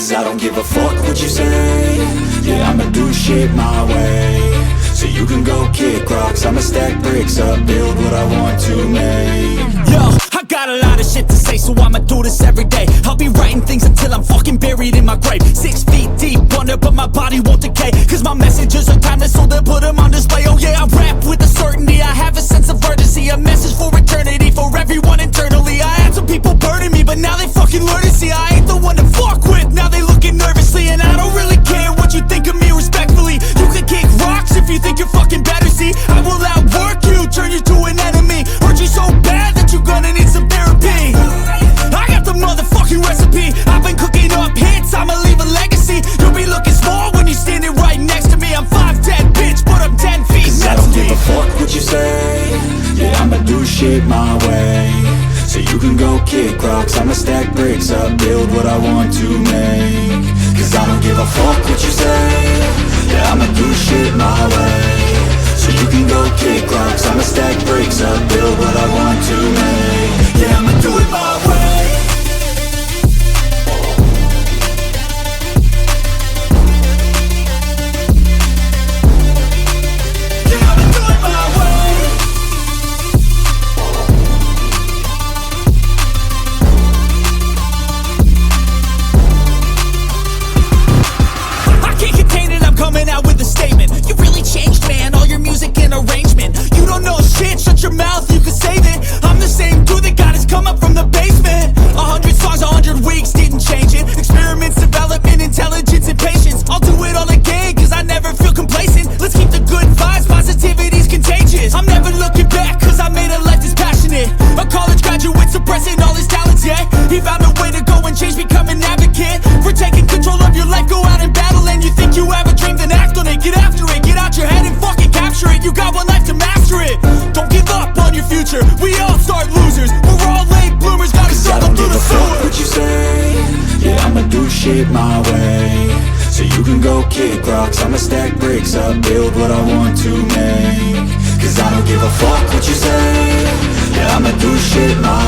Cause I don't give a fuck what you say. Yeah, I'ma do shit my way. So you can go kick rocks, I'ma stack bricks up, build what I want to make. Yo, I got a lot of shit to say, so I'ma do this every day. I'll be writing things until I'm fucking buried in my grave. 6 feet deep under, but my body won't decay. Cause my messages are timeless, so they'll put them on display. Oh yeah, I rap with a certainty, I have a sense of urgency. A message for eternity, for everyone internally. I had some people burning me, but now they fucking learn to see I ain't the one to fuck with, now they looking nervously. And I don't really care what you think of me, respectfully. You can kick rocks if you think you're fucking better, see. I will outwork you, turn you to an enemy. Hurt you so bad that you're gonna need some therapy. I got the motherfucking recipe, I've been cooking up hits, I'ma leave a legacy. You'll be looking small when you're standing right next to me. I'm 5'10", bitch, but I'm 10 feet. Cause I don't give a fuck what you say. Yeah, I'ma do shit my way. So you can go kick rocks, I'ma stack bricks up, build what I want to make. Cause I don't give a fuck what you say. Yeah, I'ma do shit my way. So you can go kick rocks, I'ma stack bricks up, build what I want to make. Yeah, I'ma do it my way. Yeah, I'ma do it my way. I can't contain it, I'm coming out with a statement. You really changed, man, all your music and arrangement. You don't know shit, shut your mouth, you can save it. I'm the same dude that got his come up from the basement. 100 songs, 100 weeks, didn't change it. Experiments, development, intelligence, and patience. I'll do it all again, cause I never feel complacent. Let's keep the good vibes, positivity's contagious. I'm never looking back, cause I made a life that's passionate. A college graduate suppressing all his talents, yeah. He found a way to go and change, become an advocate for taking control of your life, go out and battle. And you think you have a dream, then act on it. Get after it, get out your head and fucking capture it. You got one life to master it. Don't give up on your future, we all start losers. We're all late bloomers, gotta struggle through the sewer. What you say? Yeah, I'ma do shit my way. So you can go kick rocks, I'ma stack bricks up, build what I want to make. Cause I don't give a fuck what you say. Yeah, I'ma do shit my